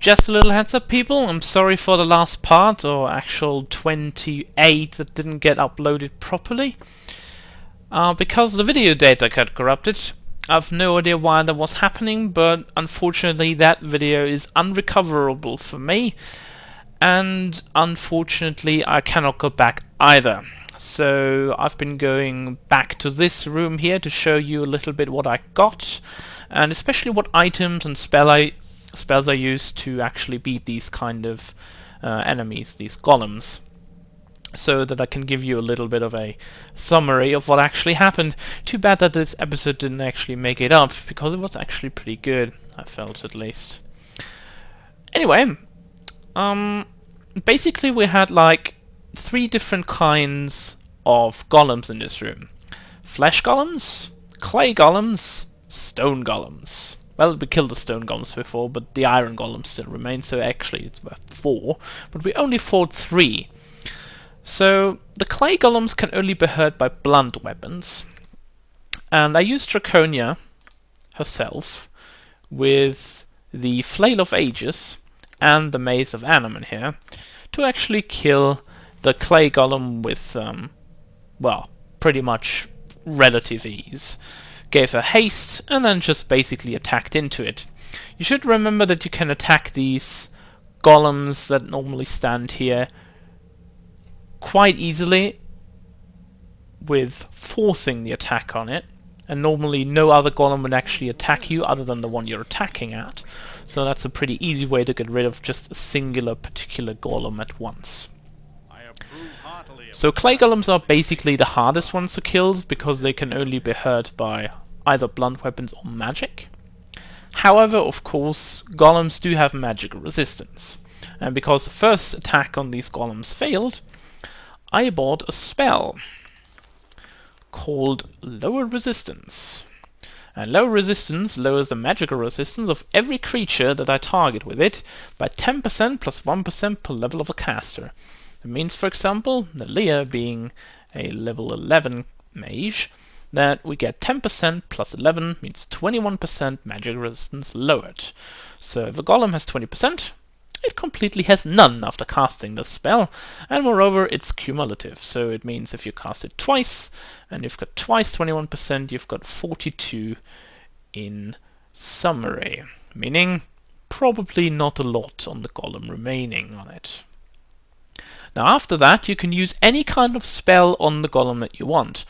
Just a little heads up, people, I'm sorry for the last part, or actual 28 that didn't get uploaded properly. Because the video data got corrupted. I've no idea why that was happening, but unfortunately that video is unrecoverable for me, and unfortunately I cannot go back either. So I've been going back to this room here to show you a little bit what I got, and especially what items and spells I used to actually beat these kind of enemies, these golems, so that I can give you a little bit of a summary of what actually happened. Too bad that this episode didn't actually make it up, because it was actually pretty good, I felt at least. Anyway, basically we had like 3 different kinds of golems in this room. Flesh golems, clay golems, stone golems. Well, we killed the stone golems before, but the iron golems still remain, so actually it's worth 4, but we only fought 3. So the clay golems can only be hurt by blunt weapons, and I used Draconia herself with the Flail of Ages and the Maze of Anomen here to actually kill the clay golem with, well, pretty much relative ease. Gave her haste and then just basically attacked into it. You should remember that you can attack these golems that normally stand here quite easily with forcing the attack on it, and normally no other golem would actually attack you other than the one you're attacking at, so that's a pretty easy way to get rid of just a singular particular golem at once. So clay golems are basically the hardest ones to kill because they can only be hurt by either blunt weapons or magic. However, of course, golems do have magic resistance, and because the first attack on these golems failed, I bought a spell called Lower Resistance. And Lower Resistance lowers the magical resistance of every creature that I target with it by 10% plus 1% per level of a caster. It means, for example, Nalia being a level 11 mage, that we get 10% plus 11 means 21% magic resistance lowered. So if a golem has 20%, it completely has none after casting the spell, and moreover it's cumulative, so it means if you cast it twice, and you've got twice 21%, you've got 42 in summary, meaning probably not a lot on the golem remaining on it. Now after that you can use any kind of spell on the golem that you want.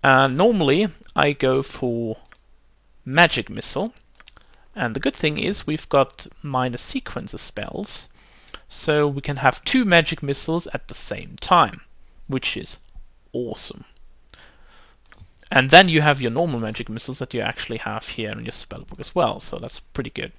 Normally I go for Magic Missile, and the good thing is we've got minor sequencer spells, so we can have 2 magic missiles at the same time, which is awesome. And then you have your normal magic missiles that you actually have here in your spellbook as well, so that's pretty good.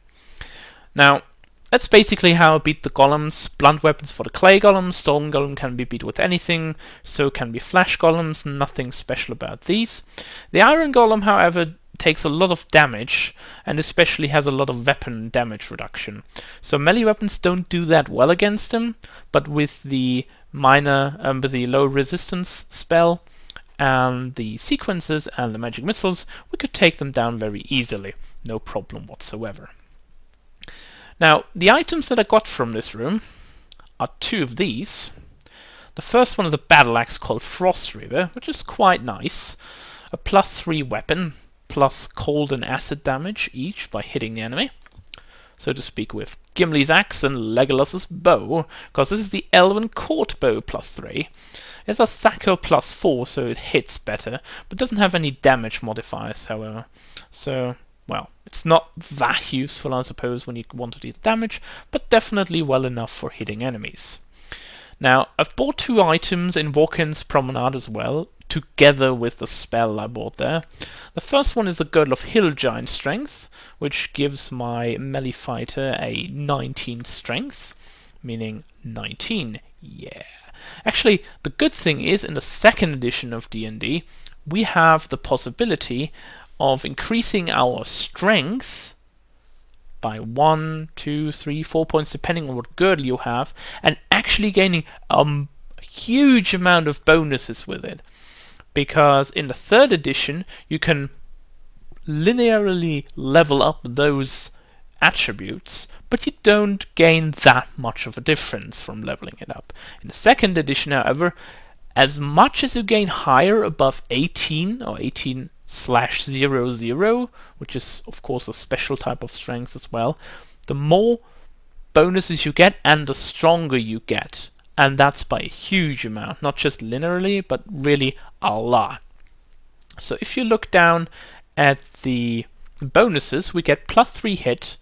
Now, that's basically how I beat the golems. Blunt weapons for the clay golem, stone golem can be beat with anything, so can be flash golems, nothing special about these. The iron golem, however, takes a lot of damage, and especially has a lot of weapon damage reduction. So melee weapons don't do that well against him, but with the with the low resistance spell, and the sequences and the magic missiles, we could take them down very easily, no problem whatsoever. Now, the items that I got from this room are 2 of these. The first one is a battle axe called Frost Reaver, which is quite nice. A +3 weapon, plus cold and acid damage each by hitting the enemy, so to speak, with Gimli's axe and Legolas's bow, because this is the Elven Court Bow +3. It's a Thacker +4, so it hits better, but doesn't have any damage modifiers, however. So, well, it's not that useful, I suppose, when you want to deal damage, but definitely well enough for hitting enemies. Now, I've bought 2 items in Walk-in's Promenade as well, together with the spell I bought there. The first one is the Girdle of Hill Giant Strength, which gives my melee fighter a 19 strength, meaning 19, yeah. Actually, the good thing is, in the 2nd edition of D&D, we have the possibility of increasing our strength by 1, 2, 3, 4 points, depending on what girdle you have, and actually gaining a huge amount of bonuses with it. Because in the 3rd edition, you can linearly level up those attributes, but you don't gain that much of a difference from leveling it up. In the second edition, however, as much as you gain higher above 18 or 18/00, which is of course a special type of strength as well, the more bonuses you get and the stronger you get. And that's by a huge amount, not just linearly, but really a lot. So if you look down at the bonuses, we get +3 hit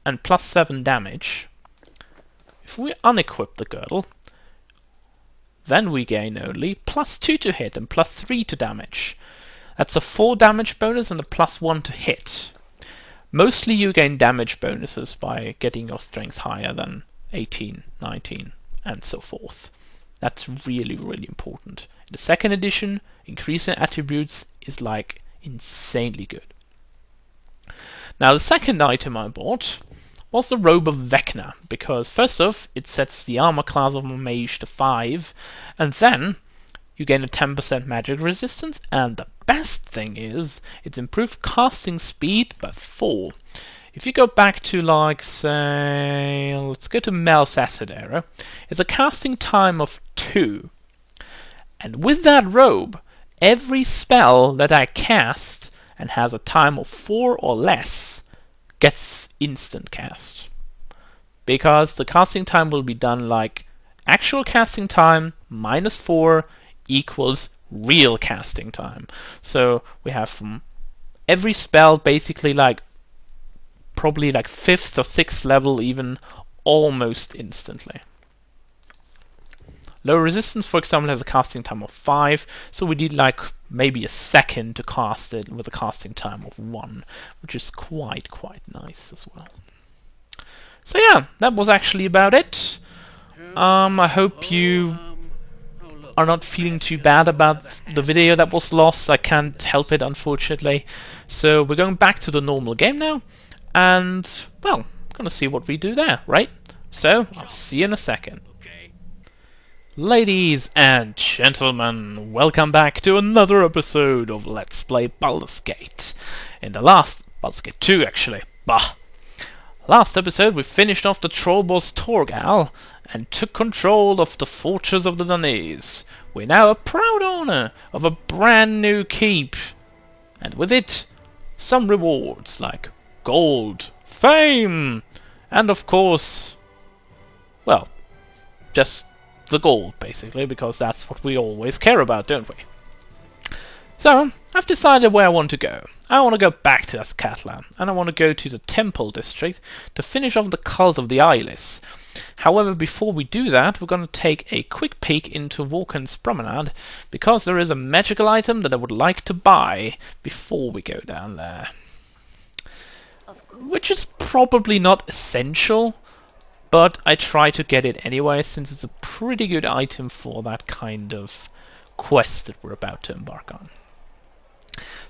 and +7 damage. If we unequip the girdle, then we gain only +2 to hit and +3 to damage. That's a 4 damage bonus and a +1 to hit. Mostly you gain damage bonuses by getting your strength higher than 18, 19, and so forth. That's really, really important. In the second edition, increasing attributes is like insanely good. Now the second item I bought was the Robe of Vecna, because first off, it sets the armor class of my mage to 5, and then you gain a 10% magic resistance, and the best thing is, it's improved casting speed by 4. If you go back to, like, say, let's go to Mel's Acid Era, it's a casting time of 2. And with that robe, every spell that I cast and has a time of 4 or less gets instant cast. Because the casting time will be done like actual casting time minus 4 equals real casting time. So we have from every spell basically like probably like 5th or 6th level even almost instantly. Low resistance, for example, has a casting time of 5, so we need like maybe a second to cast it with a casting time of 1, which is quite nice as well. So yeah, that was actually about it. I hope you are not feeling too bad about the video that was lost. I can't help it, unfortunately. So we're going back to the normal game now, and well, gonna see what we do there, right? So I'll see you in a second. Ladies and gentlemen, welcome back to another episode of Let's Play Baldur's Gate. In the last Baldur's Gate 2 actually. Last episode we finished off the troll boss Torgal and took control of the fortress of the Danes. We're now a proud owner of a brand new keep, and with it some rewards like gold, fame, and of course, well, just the gold basically, because that's what we always care about, don't we? So, I've decided where I want to go. I want to go back to Athkatla, and I want to go to the Temple District to finish off the cult of the Eyeless. However, before we do that, we're going to take a quick peek into Vulcan's Promenade, because there is a magical item that I would like to buy before we go down there. Which is probably not essential, but I try to get it anyway, since it's a pretty good item for that kind of quest that we're about to embark on.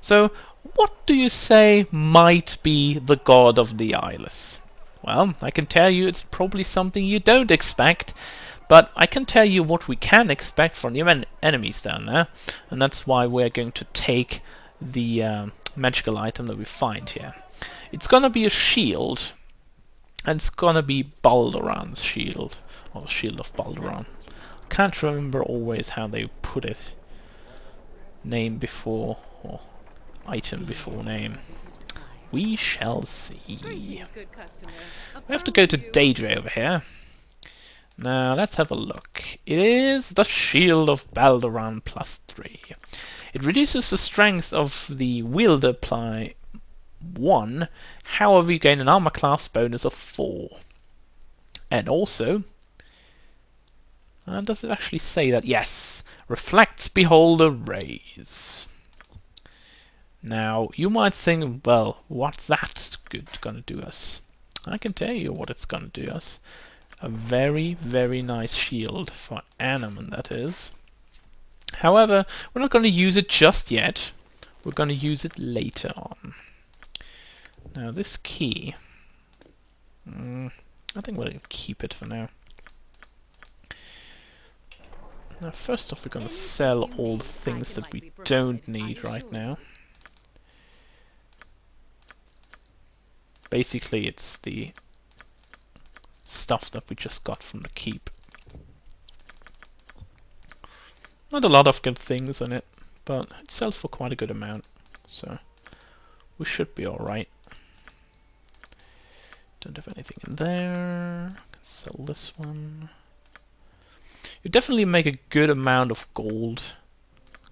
So, what do you say might be the god of the Eyeless? Well, I can tell you it's probably something you don't expect, but I can tell you what we can expect from the enemies down there, and that's why we're going to take the magical item that we find here. It's gonna be a shield, and it's gonna be Balduran's shield, or the shield of Balduran. Can't remember always how they put it. Name before, or item before name. We shall see. We have to go to Daedra over here. Now let's have a look. It is the shield of Balduran +3. It reduces the strength of the wielder by 1, however you gain an armor class bonus of 4. And also, does it actually say that? Yes, reflects beholder rays. Now, you might think, well, what's that gonna do us? I can tell you what it's gonna do us. A very nice shield for Animan, that is. However, we're not gonna use it just yet. We're gonna use it later on. Now this key, I think we'll keep it for now. Now first off, we're gonna sell all the things that we don't need right now. Basically, it's the stuff that we just got from the keep. Not a lot of good things in it, but it sells for quite a good amount, so we should be alright. Don't have anything in there. Can sell this one. You definitely make a good amount of gold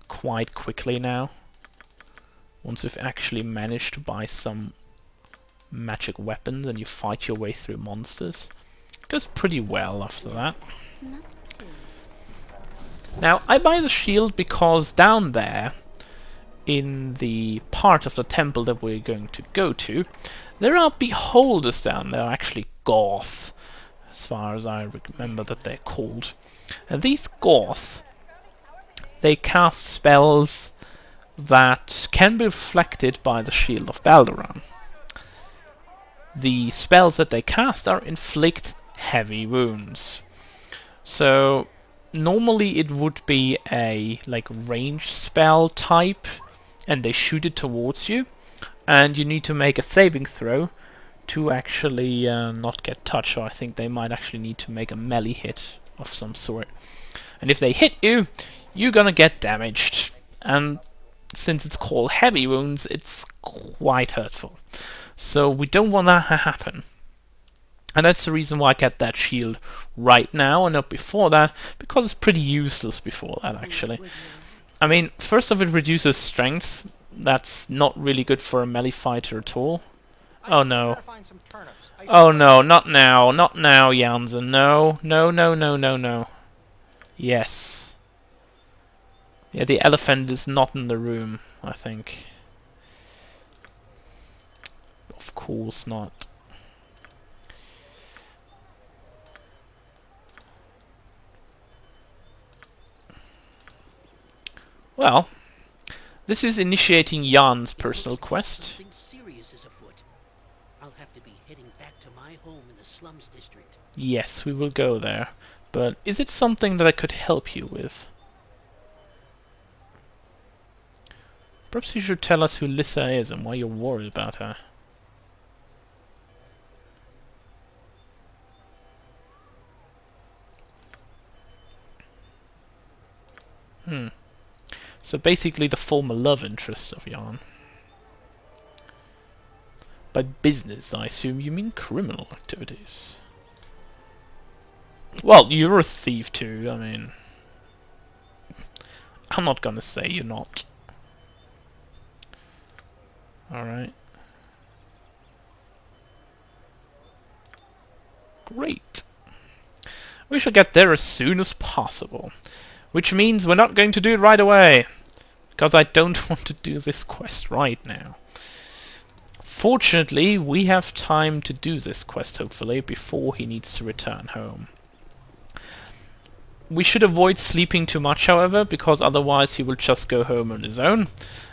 quite quickly now, once you've actually managed to buy some magic weapons and you fight your way through monsters. It goes pretty well after that. Now, I buy the shield because down there, in the part of the temple that we're going to go to, there are beholders down there, actually Goth, as far as I remember that they're called. And these Goth, they cast spells that can be reflected by the shield of Baldur. The spells that they cast are inflict heavy wounds. So normally it would be a like ranged spell type, and they shoot it towards you, and you need to make a saving throw to actually not get touched. So I think they might actually need to make a melee hit of some sort. And if they hit you, you're gonna get damaged. And since it's called heavy wounds, it's quite hurtful. So we don't want that to happen. And that's the reason why I get that shield right now and not before that, because it's pretty useless before that, actually. I mean, first off, it reduces strength. That's not really good for a melee fighter at all. Oh no. Oh no, not now. Not now, Jansen. No. No, no, no, no, no. Yes. Yeah, the elephant is not in the room, I think. Of course not. Well, this is initiating Jan's personal quest. Something serious is afoot. I'll have to be heading back to my home in the slums district. Yes, we will go there. But is it something that I could help you with? Perhaps you should tell us who Lissa is and why you're worried about her. So basically the former love interest of Jan. By business, I assume you mean criminal activities. Well, you're a thief too, I mean... I'm not gonna say you're not. Alright. Great. We shall get there as soon as possible. Which means we're not going to do it right away. Because I don't want to do this quest right now. Fortunately, we have time to do this quest, hopefully, before he needs to return home. We should avoid sleeping too much, however, because otherwise he will just go home on his own,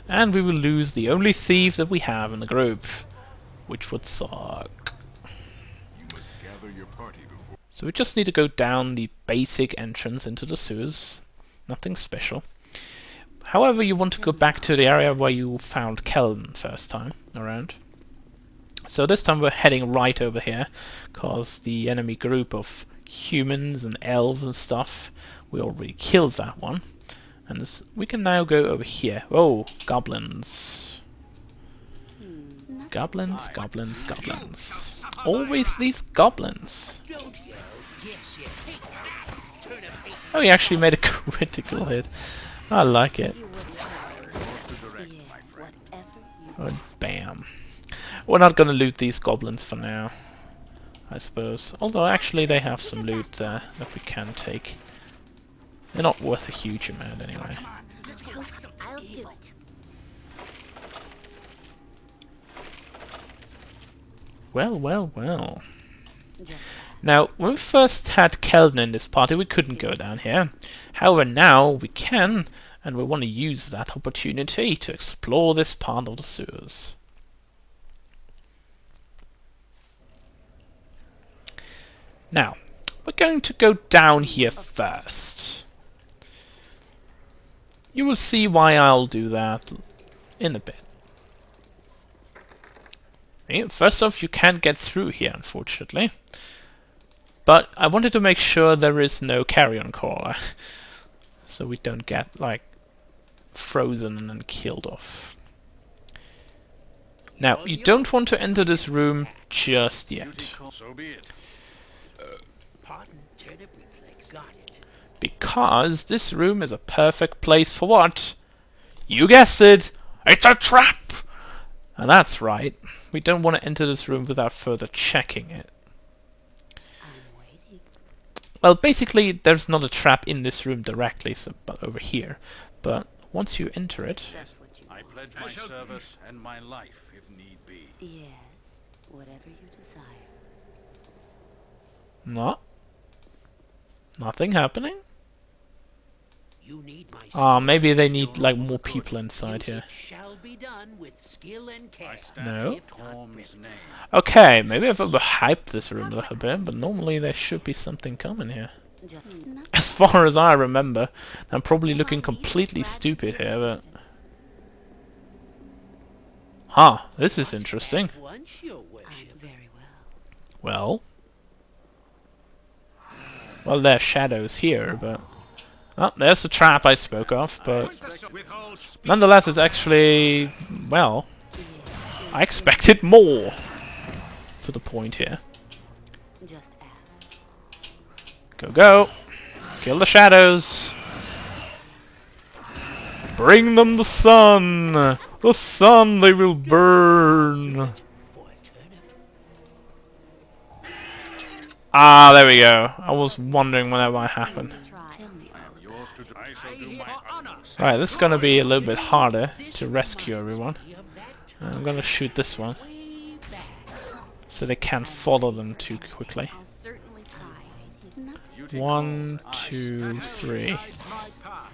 and we will lose the only thief that we have in the group, which would suck. So we just need to go down the basic entrance into the sewers. Nothing special. However, you want to go back to the area where you found Kelvin first time around. So this time we're heading right over here, because the enemy group of humans and elves and stuff, we already killed that one. And this, we can now go over here. Oh, goblins. Goblins, goblins, goblins. Always these goblins. Oh, he actually made a critical hit. I like it. Oh, bam. We're not gonna loot these goblins for now, I suppose. Although, actually, they have some loot there that we can take. They're not worth a huge amount, anyway. I'll do it. Well, well, well. Now, when we first had Kelvin in this party, we couldn't go down here. However, now we can, and we want to use that opportunity to explore this part of the sewers. Now, we're going to go down here first. You will see why I'll do that in a bit. First off, you can't get through here, unfortunately. But I wanted to make sure there is no carrion crawler. So we don't get, like, frozen and then killed off. Now, you don't want to enter this room just yet. So be it. Pardon, turnip reflex. Got it. Because this room is a perfect place for what? You guessed it! It's a trap! And that's right. We don't want to enter this room without further checking it. I'm waiting. Well, basically, there's not a trap in this room directly, so but over here. But once you enter it... That's what you I pledge my service and my life if need be. Yes, whatever you desire. No. Nothing happening? You need my Ah, skill maybe they and need, skill like, for more good. people inside here. It shall be done with skill and care. I stand No. in Torm's name. Okay, maybe I've overhyped this room a little bit, but normally there should be something coming here. Just not As far as I remember, I'm probably looking completely stupid here, but... Huh, this is interesting. At once, your I'm worship. very well. Well... Well, there are shadows here, but... Oh, there's the trap I spoke of, but... Nonetheless, it's actually... Well... I expected more! To the point here. Just ask. Go, go! Kill the shadows! Bring them the sun! The sun they will burn! For a turnip. Ah, there we go. I was wondering when that might happen. Try. Tell me. I am yours to do. I shall do my utmost. Right, this is gonna be a little bit harder to rescue everyone. You have that I'm gonna shoot this one, way back. so they can't follow them too quickly. I'll certainly try. Not Duty 1, calls. I 2, stand 3. guides my path.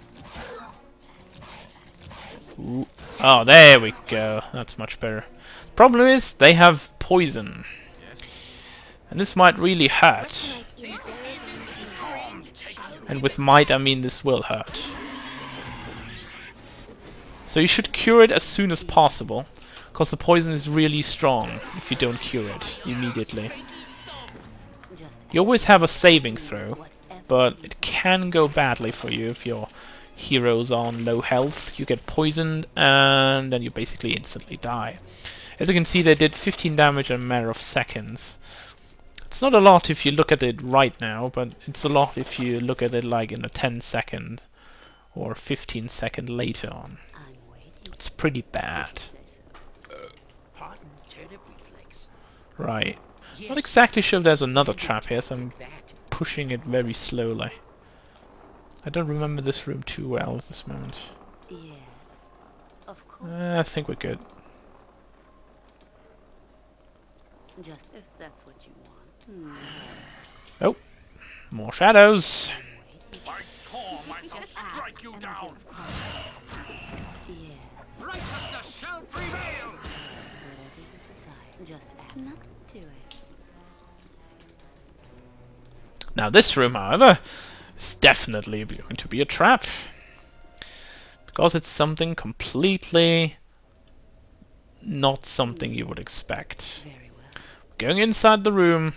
Ooh. Oh, there we go. That's much better. Problem is, they have poison. And this might really hurt. And with might, I mean this will hurt. So you should cure it as soon as possible, because the poison is really strong if you don't cure it immediately. just You always have a saving throw, whatever. but it can go badly for you if your heroes are on low health. You get poisoned and then you basically instantly die. As you can see, they did 15 damage in a matter of seconds. It's not a lot if you look at it right now, but it's a lot if you look at it like in a 10-second or 15-second later on. I'm waiting. It's pretty bad. Say so. Pardon, turnip reflex. Right. Yes. Not exactly sure if there's another trap here, so I'm That. pushing it very slowly. I don't remember this room too well at this moment. Yes, of course. I think we're good. Just if that's what you want. Oh, more shadows. By Torm, I shall strike you down. Yes, Righteousness shall prevail. whatever you desire. Just ask. Nothing to it. Now this room, however, is definitely going to be a trap. Because it's something completely not something you would expect. Very well. Going inside the room,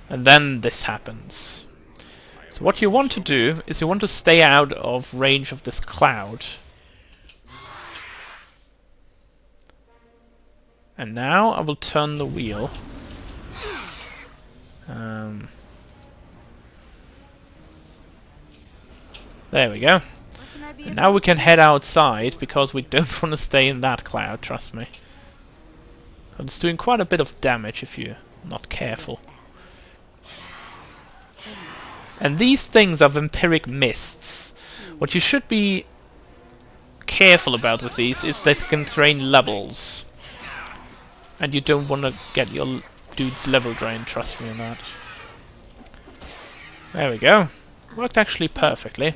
and then this happens. So what you want to do is you want to stay out of range of this cloud. And now I will turn the wheel. There we go. What can I be And now we can head outside because we don't want to stay in that cloud, trust me. But it's doing quite a bit of damage if you're not careful. And these things are vampiric mists. What you should be careful about with these is that they can drain levels. And you don't want to get your dude's level drained, trust me on that. There we go. Worked actually perfectly.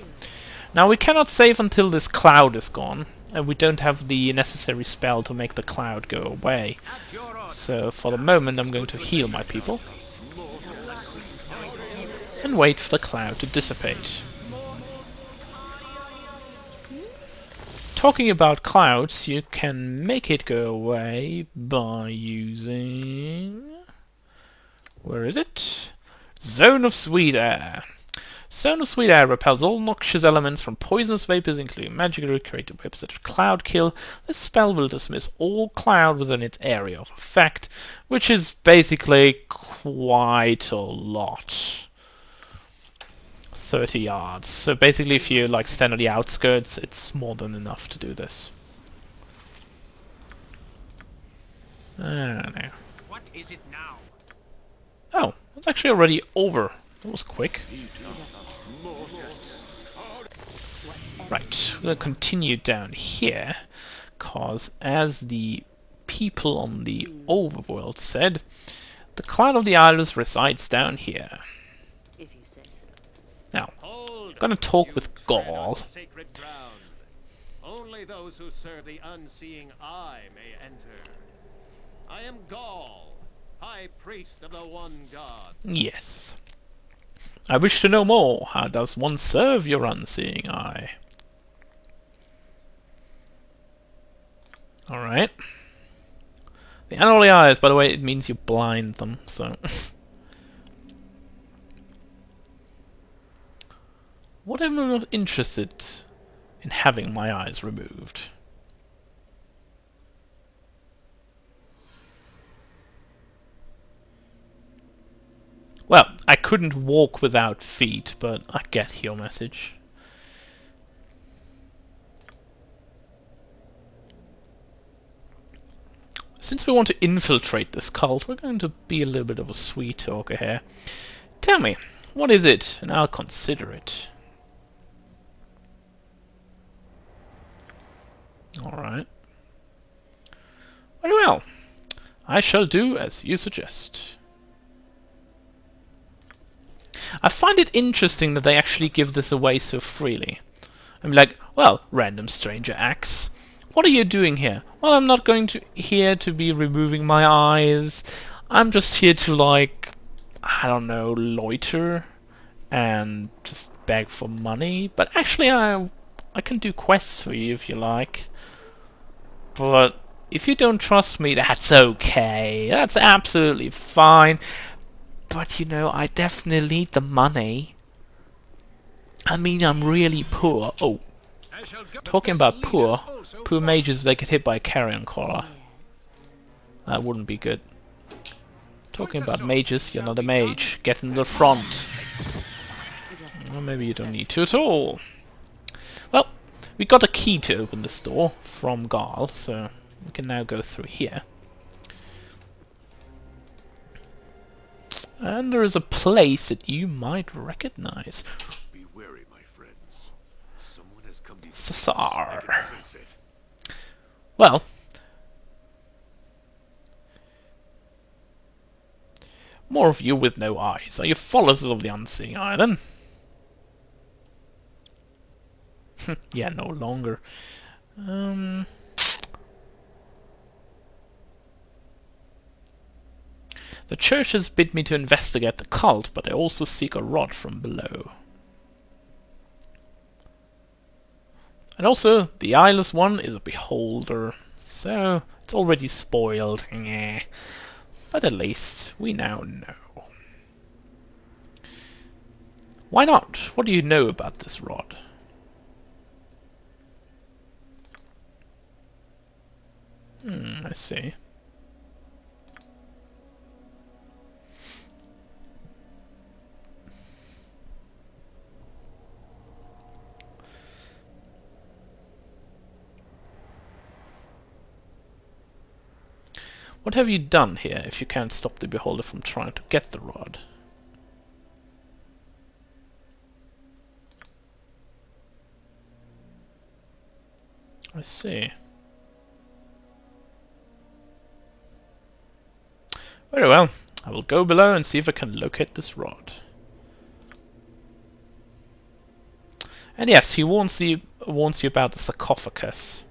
Now we cannot save until this cloud is gone, and we don't have the necessary spell to make the cloud go away. So for the moment I'm going to heal my people and wait for the cloud to dissipate. talking about clouds, you can make it go away by using... Where is it? Zone of Sweet Air. Zone of Sweet Air repels all noxious elements from poisonous vapors, including magically created vapors such as Cloud Kill. This spell will dismiss all cloud within its area of effect, which is basically quite a lot. 30 yards. So basically if you like stand on the outskirts, it's more than enough to do this. I don't know. What is it now? Oh, it's actually already over. That was quick. Right, we'll continue down here, cause as the people on the overworld said, the clan of the Eyeless resides down here. If you say so. Now, Hold I'm gonna up, talk you with tread on Gaul. sacred ground. Only those who serve the unseeing eye may enter. I am Gaul, High Priest of the One God. Yes. I wish to know more. How does one serve your unseeing eye? Alright. The unholy eyes, by the way, it means you blind them, so... What am I not interested in having my eyes removed? Well, I couldn't walk without feet, but I get your message. Since we want to infiltrate this cult, we're going to be a little bit of a sweet talker here. Tell me, what is it, and I'll consider it. Alright. Very well. I shall do as you suggest. I find it interesting that they actually give this away so freely. I'm like, well, random stranger axe. What are you doing here? Well, I'm not going to here to be removing my eyes. I'm just here to, like, I don't know, loiter and just beg for money. But actually, I can do quests for you if you like. But if you don't trust me, that's okay. That's absolutely fine. But, you know, I definitely need the money. I mean, I'm really poor. Oh, I shall go talking as about leaders poor, also poor follow. mages, they get hit by a carrion collar. Yes. That wouldn't be good. Talking Point the about sword. mages, you're Shall not a be mage. done. Get in the front. Just Well, maybe you don't need to at all. Well, we got a key to open this door from Gaul, so we can now go through here. And there is a place that you might recognize. Be wary, my friends. Someone has come before us. Cesar. I can sense it. Well, more of you with no eyes. Are you followers of the Unseen Eye, then? Yeah, no longer. The church has bid me to investigate the cult, but I also seek a rod from below. And also, the eyeless one is a beholder, so it's already spoiled. Nyeh. But at least we now know. Why not? What do you know about this rod? I see. What have you done here if you can't stop the beholder from trying to get the rod? I see. Very well. I will go below and see if I can locate this rod. And yes, he warns you about the sarcophagus.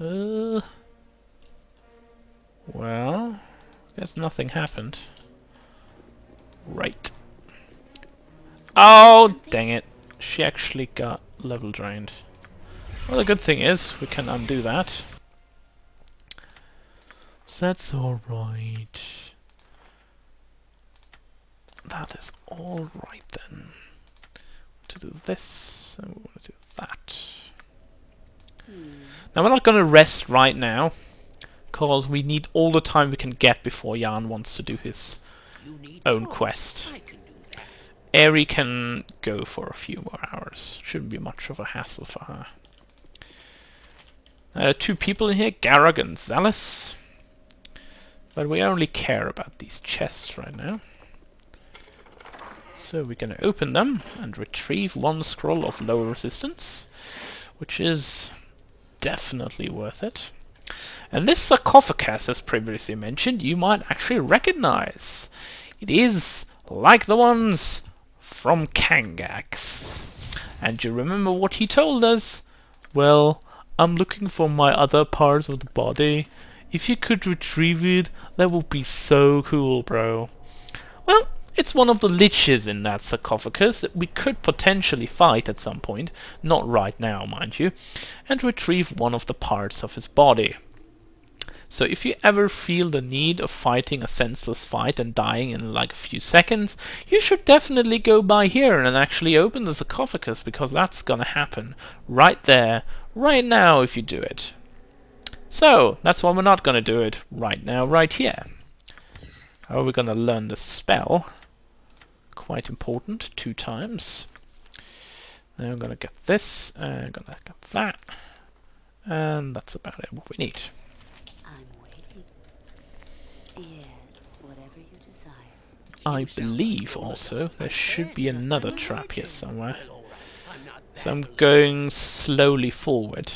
Well, I guess nothing happened. Right. Oh, dang it. she actually got level drained. Well, the good thing is we can undo that. So that's alright. That is alright then. To do this, and we want to do that. Now we're not going to rest right now, because we need all the time we can get before Jan wants to do his You need own talk. quest. I can do that. Eri can go for a few more hours. Shouldn't be much of a hassle for her. 2 people in here, Garrug and Zealous. But we only care about these chests right now. So we're going to open them and retrieve 1 scroll of low resistance, which is definitely worth it. And this sarcophagus, as previously mentioned, you might actually recognize. It is like the ones from Kangax. And you remember what he told us? Well, I'm looking for my other parts of the body. If you could retrieve it, that would be so cool, bro. Well, it's one of the liches in that sarcophagus that we could potentially fight at some point, not right now, mind you, and retrieve one of the parts of his body. So if you ever feel the need of fighting a senseless fight and dying in like a few seconds, you should definitely go by here and actually open the sarcophagus, because that's gonna happen right there, right now if you do it. So, that's why we're not gonna do it right now, right here. How are we gonna learn the spell? Quite important, 2 times. Then I'm gonna get this, and I'm gonna get that, and that's about it, what we need. I'm waiting. Yes, whatever you desire. I believe also there should be another trap here somewhere. Well, all right. I'm not So I'm battling. going slowly forward.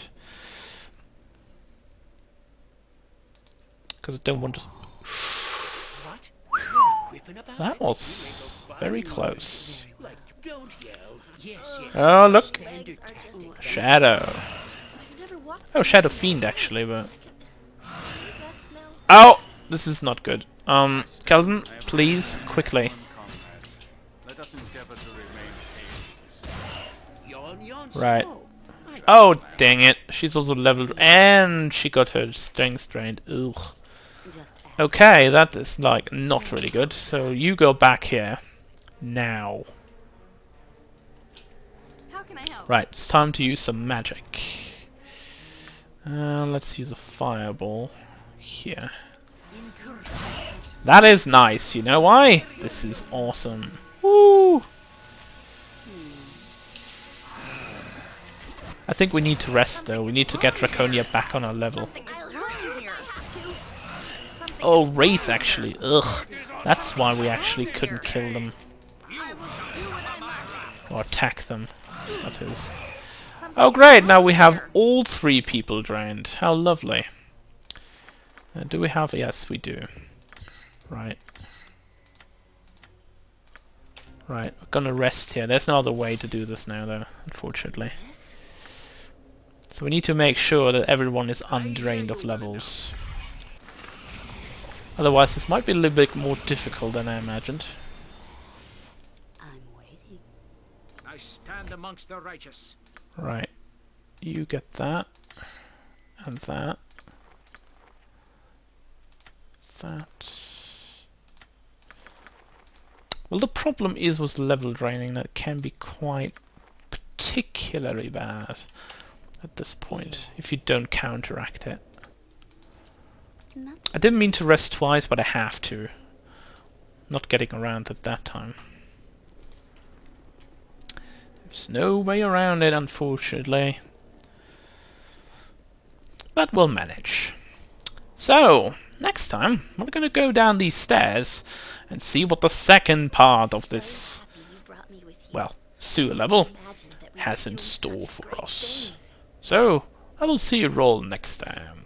Because I don't want to... What? Is there a griffin about? That was very close. Like, don't yell. Yes, yes. Oh, look! Standard tactic. Shadow. I've never walked Oh, Shadow Fiend actually, but... best smell. Oh! This is not good. Kelvin, please, quickly. Let us endeavor to remain Yawn, yawn, Right. slow. I Oh, dang it. She's also leveled... And she got her strength drained. Ugh. Just ask. Okay, that is, like, not really good. So you go back here. Now. How can I help? Right, it's time to use some magic. Let's use a fireball here. That is nice, you know why? This is awesome. Woo! I think we need to rest though. We need to get Draconia back on our level. I'll hurt you here. Oh, Wraith actually. Ugh. That's why we actually couldn't kill them. Or attack them, that is. Oh great, now we have all 3 people drained. How lovely. Do we have... Yes, we do. Right. Right, I'm gonna rest here. There's no other way to do this now though, unfortunately. So we need to make sure that everyone is undrained of levels. Otherwise this might be a little bit more difficult than I imagined. I'm waiting. I stand amongst the righteous. Right. You get that. And that. That. Well, the problem is with level draining that it can be quite particularly bad at this point if you don't counteract it. Nothing. I didn't mean to rest twice, but I have to. Not getting around it that time. There's no way around it, unfortunately. But we'll manage. So, next time, we're gonna go down these stairs and see what the second part of this, Happy you brought me with you. well, sewer level Imagine that we has were in doing store such for great us. things. So, I will see you all next time.